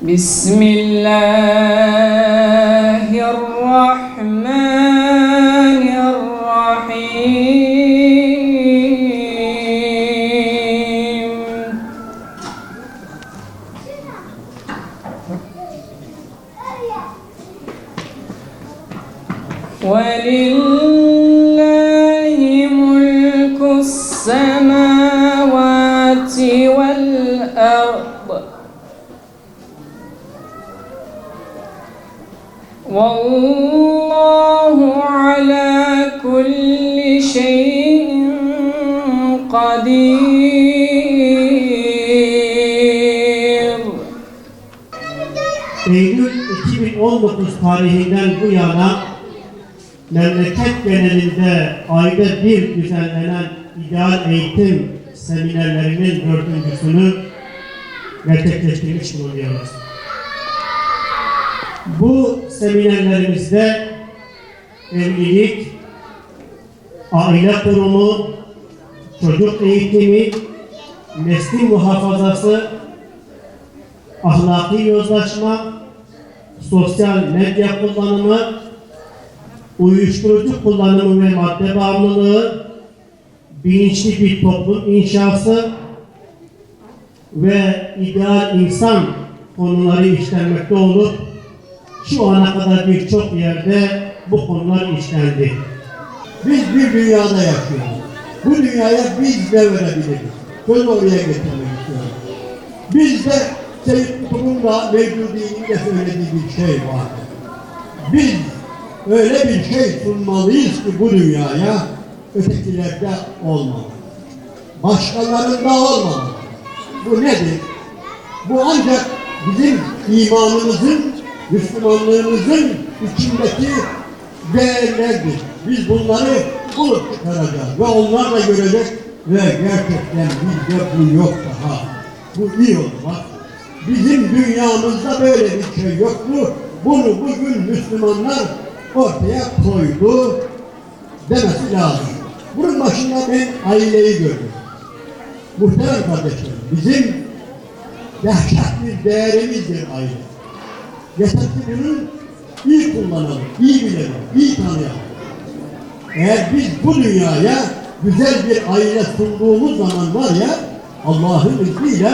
Bismillahirrahmanirrahim. وَلِلَّهِ مُلْكُ السَّمَاوَاتِ وَالْأَرْضِ وَاللَّهُ عَلَى كُلِّ شَيْءٍ قَدِيرٌ. Eylül 2019 tarihinden bu yana memleket genelinde ayda bir düzenlenen ideal eğitim seminerlerinin 4.'sünü gerçekleştirmiş bulunuyoruz. Bu seminerlerimizde evlilik, aile kurumu, çocuk eğitimi, neslin muhafazası, ahlaki yozlaşma, sosyal medya kullanımı, uyuşturucu kullanımı ve madde bağımlılığı, bilinçli bir toplum inşası ve ideal insan konuları işlenmekte olup şu ana kadar birçok yerde bu konular işlendi. Biz bir dünyada yaşıyoruz. Bu dünyaya biz ne verebiliriz? Söz oraya getirmek istiyorum. Bizde Seyyid Kutub'un da Mevdudi'nin de söylediği bir şey var. Biz öyle bir şey sunmalıyız ki bu dünyaya ötekilerde olmalı. Başkalarında olmalı. Bu nedir? Bu ancak bizim imanımızın, Müslümanlığımızın içindeki değerlerdir. Biz bunları bulup çıkaracağız ve onlar da görecek ve gerçekten bizde bu yok daha. Bu iyi olur bak. Bizim dünyamızda böyle bir şey yoktu. Bunu bugün Müslümanlar ortaya koydu demesi lazım. Bunun başında ben aileyi gördüm. Muhterem kardeşlerim, bizim dehşet bir değerimizdir aile. Yeter ki bunun iyi kullanalım, iyi bilelim, iyi tanıyalım. Eğer biz bu dünyaya güzel bir aile sunduğumuz zaman var ya, Allah'ın izniyle,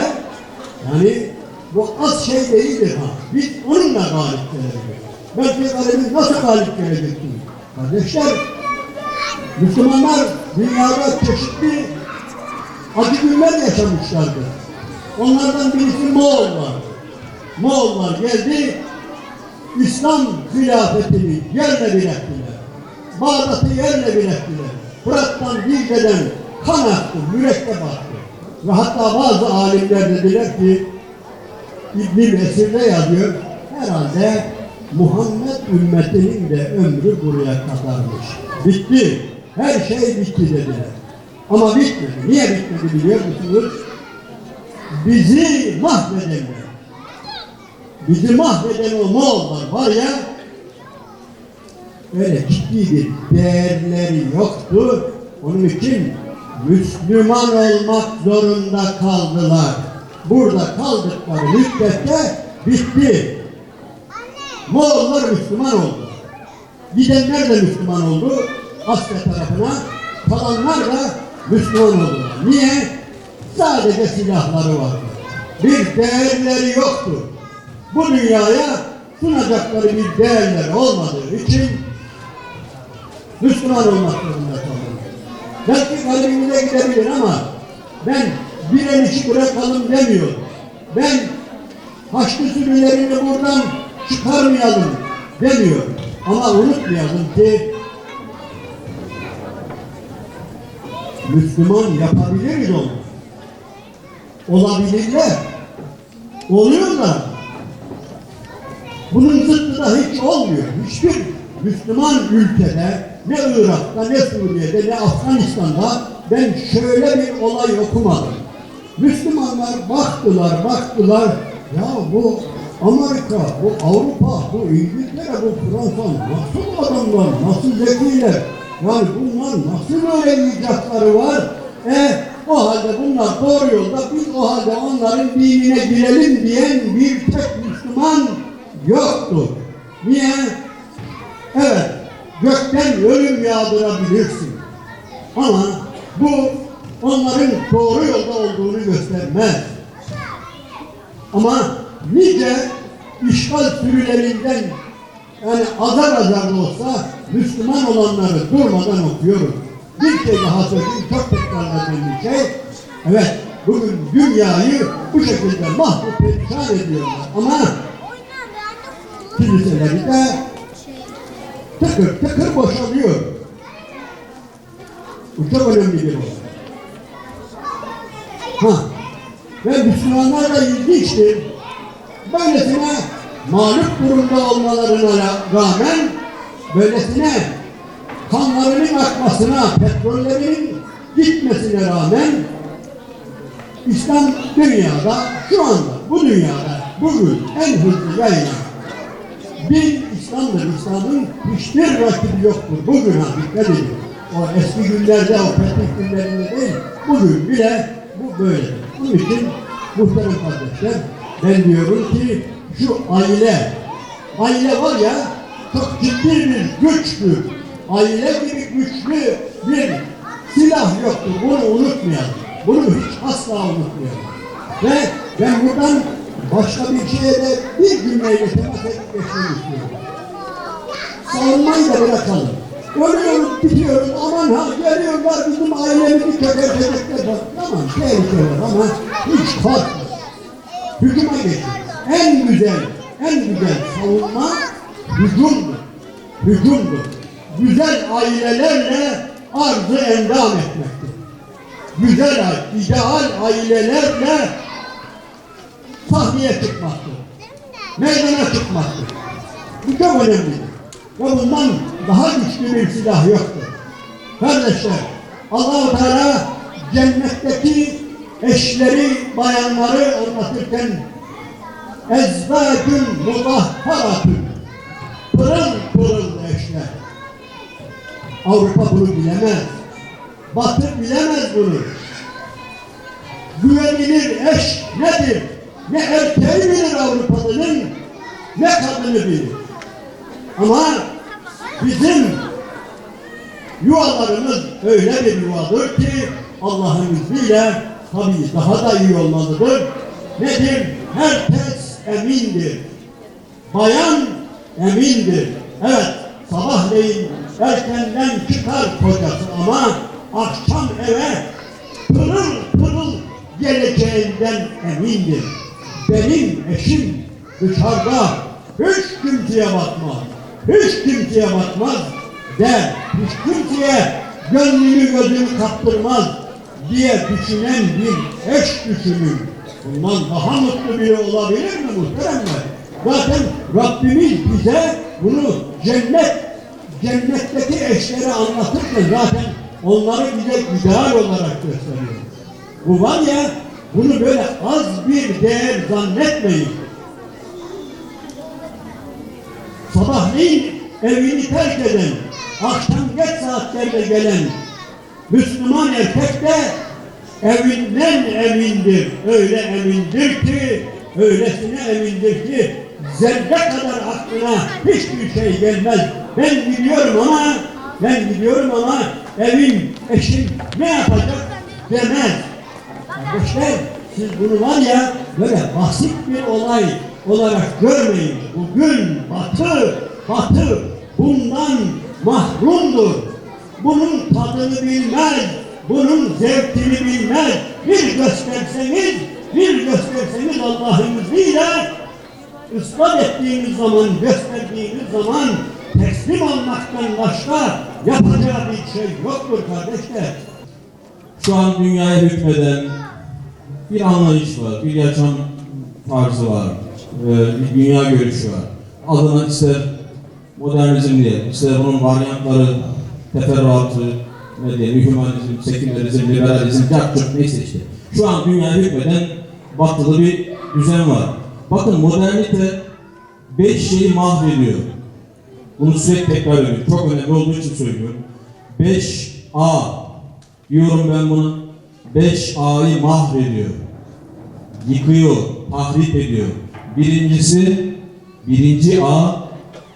yani bu az şey değildir ha. Biz onunla galip geleceğiz. Belki galibimiz nasıl galip geleceksiniz? Kardeşler, Müslümanlar dünyada çeşitli acı günler yaşamışlardır. Onlardan birisi Moğollar. Moğollar geldi, İslam hilafetini yerle bir ettiler. Bağdat'ı yerle bir ettiler. Fırat'tan, Dicle'den kan aktı, mürekkep aktı. Ve hatta bazı alimler dediler ki, İbn-i Mesir'de yazıyor, herhalde Muhammed ümmetinin de ömrü buraya kadarmış. Bitti, her şey bitti dediler. Ama bitmedi. Niye bitmedi biliyor musunuz? Bizi mahvedenler. Bizi mahveden o Moğollar var ya, öyle ciddi bir değerleri yoktu. Onun için Müslüman olmak zorunda kaldılar. Burada kaldıkları müddetçe bitti. Moğollar Müslüman oldu. Gidenler de Müslüman oldu. Asya tarafına. Kalanlar da Müslüman oldular. Niye? Sadece silahları vardı. Bir değerleri yoktu. Bu dünyaya sunacakları bir değerleri olmadığı için Müslüman olmak zorunda kaldılar. Belki kalbimize gidebilir ama ben bir el işi bırakalım demiyorum. Ben Haçlı sürülerini buradan çıkarmayalım demiyorum. Ama unutmayalım ki Müslüman yapabiliriz onu. Olabilirler. Oluyorlar. Bunun zıttı da hiç olmuyor. Hiçbir Müslüman ülkede, ne Irak'ta, ne Suriye'de, ne Afganistan'da ben şöyle bir olay okumadım. Müslümanlar baktılar, ya bu Amerika, bu Avrupa, bu İngiltere, bu Fransa nasıl adamlar, nasıl zekiler, yani bunlar nasıl öyle icatları var? O halde bunlar doğru yolda, biz o halde onların dinine girelim diyen bir tek Müslüman yoktur. Niye? Evet, gökten ölüm yağdırabilirsin. Ama bu onların doğru yolda olduğunu göstermez. Ama nice işgal sürülerinden yani azar azar da olsa Müslüman olanları durmadan okuyoruz. Bir şey daha söyleyeyim, çok tekrarladığım bir şey. Evet, bugün dünyayı bu şekilde mahvup perişan ediyorlar. Ama kiliseleri de tıkır tıkır boşalıyor. Bu çok önemli bir olay. Ve Müslümanlar da ilginçtir. Böylesine mağlup durumda olmalarına rağmen, böylesine kanlarının akmasına, petrollerinin gitmesine rağmen İslam dünyada, şu anda, bu dünyada, bugün en hızlı yayılan din İslam'dır. İslam'ın hiçbir rakibi yoktur. Bugün ha, dikkat edin. O eski günlerde, o fetih günlerinde değil, bugün bile bu böyledir. Bunun için muhterem kardeşler, ben diyorum ki şu aile var ya, çok ciddi bir güçtür. Aile gibi güçlü bir silah yoktur. Bunu unutmayalım. Bunu hiç asla unutmayalım. Ve ben buradan başka bir şeye de bir cümleyle temas edip geçmek istiyorum. Savunmayı da bırakalım. Ölüyoruz, bitiyoruz, aman ha geliyorlar bizim ailemizi çökertecekler. Tamam, tehlike var ama hiç korkma. Hücuma geçin. En güzel savunma hücumdur. Hücumdur. Güzel ailelerle arzı endam etmektir. Güzel, ideal ailelerle sahneye çıkmaktır. Meydana çıkmaktır. Bu çok önemlidir. Ve bundan daha güçlü bir silah yoktur. Kardeşler, Allah-u Teala cennetteki eşleri, bayanları anlatırken ezvâcun mudahharatun, pırıl pırıl eşler. Avrupa bunu bilemez. Batı bilemez bunu. Güvenilir eş nedir? Ne erkeği bilir Avrupalı'nın, ne kadını bilir. Ama bizim yuvalarımız öyle bir yuvadır ki Allah'ın izniyle tabii daha da iyi olmalıdır. Nedir? Herkes emindir. Bayan emindir. Evet, sabahleyin erkenden çıkar kocası ama akşam eve pırıl pırıl geleceğinden emindir. Benim eşim dışarıda hiç kimseye bakmaz. Hiç kimseye bakmaz der. Hiç kimseye gönlünü gözünü kaptırmaz diye düşünen bir eş düşünün. Bundan daha mutlu biri olabilir mi muhteremler? Zaten Rabbimiz bize bunu cennetteki eşleri anlatırken zaten onları bize ideal olarak gösteriyor. Bu var ya, bunu böyle az bir değer zannetmeyin. Sabahleyin evini terk eden, akşam geç saatlerde gelen Müslüman erkek de evinden emindir. Öyle emindir ki, öylesine emindir ki zerre kadar aklına hiçbir şey gelmez. Ben gidiyorum ama evim, eşim ne yapacak demez. Kardeşler, siz bunu var ya böyle basit bir olay olarak görmeyin. Bugün Batı bundan mahrumdur. Bunun tadını bilmez, bunun zevkini bilmez. Bir gösterseniz Allah'ın izniyle ispat ettiğiniz zaman, gösterdiğiniz zaman teslim olmaktan başka yapacağı bir şey yoktur kardeşler. Şu an dünyaya hükmeden bir anlayış var, bir yaşam tarzı var, bir dünya görüşü var. Adına ister modernizm diye, ister bunun varyantları, teferruatı, ne diyelim, hümanizm, sekülerizm, liberalizm, neyse işte. Şu an dünyaya hükmeden batılı bir düzen var. Bakın modernite 5 şeyi mahvediyor. Bunu sürekli tekrar ediyorum. Çok önemli olduğu için söylüyorum. 5A diyorum ben bunu. 5A'yı mahvediyor. Yıkıyor, tahrip ediyor. Birincisi, birinci A,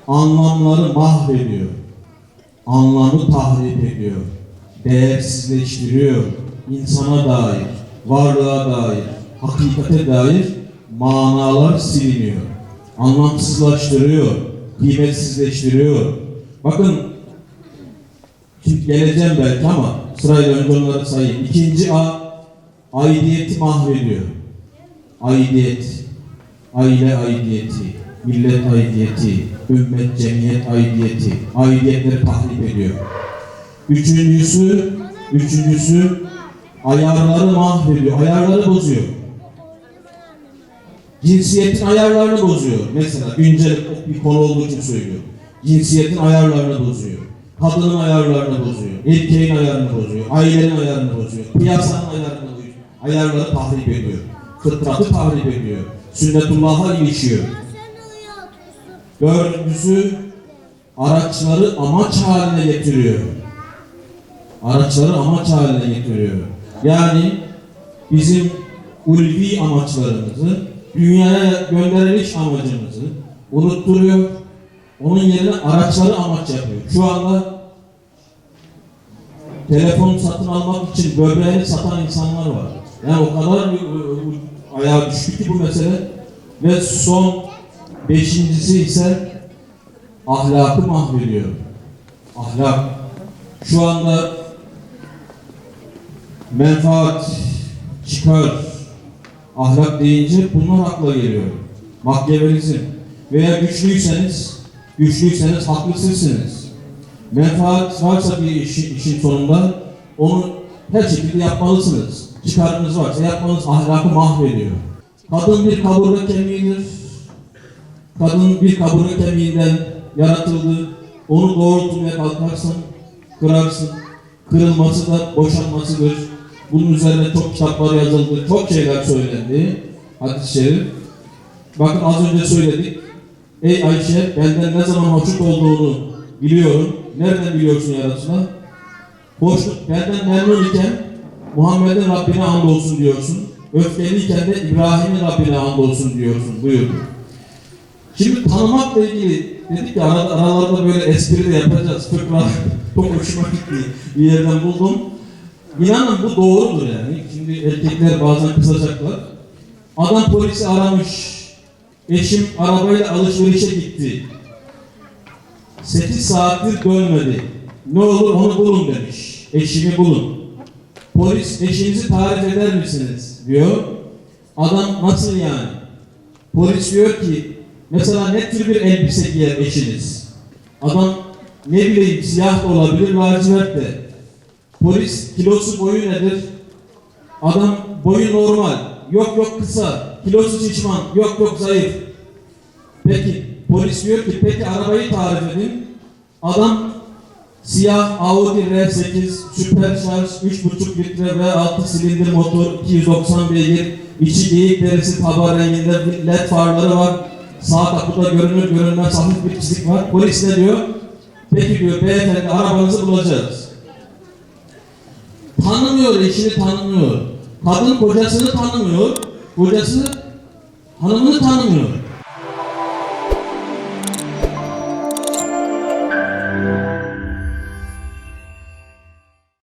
anlamları mahvediyor. Anlamı tahrip ediyor. Değersizleştiriyor. İnsana dair, varlığa dair, hakikate dair manalar siliniyor. Anlamsızlaştırıyor, kıymetsizleştiriyor. Bakın, şimdi geleceğim belki ama sırayla önce onları sayayım. İkinci A, aidiyeti mahvediyor. Aidiyet, aile aidiyeti, millet aidiyeti, ümmet, cemiyet aidiyeti, aidiyetleri tahrip ediyor. Üçüncüsü ayarları mahvediyor, ayarları bozuyor. Cinsiyetin ayarlarını bozuyor. Mesela güncel bir konu olduğu için söylüyorum. Cinsiyetin ayarlarını bozuyor. Kadının ayarlarını bozuyor. Erkeğin ayarını bozuyor. Ailenin ayarını bozuyor. Piyasanın ayarını bozuyor. Ayarları tahrip ediyor. Fıtratı tahrip ediyor. Sünnetullah'a ilişiyor. Dördüncüsü araçları amaç haline getiriyor. Araçları amaç haline getiriyor. Yani bizim ulvi amaçlarımızı, dünyaya gönderiliş amacımızı unutturuyor. Onun yerine araçları amaç yapıyor. Şu anda telefon satın almak için böbreğini satan insanlar var. Yani o kadar ayağa düştü ki bu mesele. Ve son beşincisi ise ahlakı mahvediyor. Ahlak. Şu anda menfaat, çıkar, ahlak deyince bunlar akla geliyor. Makyavelizm. Veya güçlüyseniz haklı sizsiniz. Menfaat varsa bir işin sonunda onu her şekilde yapmalısınız. Çıkarınız varsa yapmanız ahlakı mahvediyor. Kadın bir kaburga kemiğidir. Kadın bir kaburga kemiğinden yaratıldı. Onu doğrultmaya kalkarsan kırarsın. Kırılması da boşanmasıdır. Bunun üzerine çok kitaplar yazıldı, çok şeyler söylendi. Hadis-i şerif. Bakın az önce söyledik. Ey Ayşe, benden ne zaman hoşnut olduğunu biliyorum. Nereden biliyorsun ya Resulallah? Hoşnut, benden memnun iken Muhammed'in Rabbine andolsun diyorsun. Öfkeliyken de İbrahim'in Rabbine andolsun diyorsun. Buyurdu. Şimdi tanımakla ilgili dedik ya aralarda böyle espri de yapacağız. Fıkra çok hoşuma gitti. Bir yerden buldum. İnanın bu doğrudur yani. Şimdi erkekler bazen kızacaklar. Adam polisi aramış. Eşim arabayla alışverişe gitti. 8 saattir dönmedi. Ne olur onu bulun demiş. Eşimi bulun. Polis eşinizi tarif eder misiniz diyor. Adam nasıl yani? Polis diyor ki mesela ne tür bir elbise giyer eşiniz? Adam ne bileyim siyah da olabilir, lacivert de. Polis kilosu boyu nedir? Adam boyu normal. Yok kısa. Kilosu şişman. Yok zayıf. Peki polis diyor ki peki arabayı tarif edin. Adam siyah Audi R8 süperşarj 3,5 litre V6 silindir motor 290 beygir içi geyik derisi taba renginde led farları var. Sağ kapıda görünür görünmez hafif bir çizik var. Polis ne diyor? Peki diyor beyefendi arabanızı bulacağız. Tanımıyor, eşini tanımıyor. Kadın kocasını tanımıyor. Kocası hanımını tanımıyor.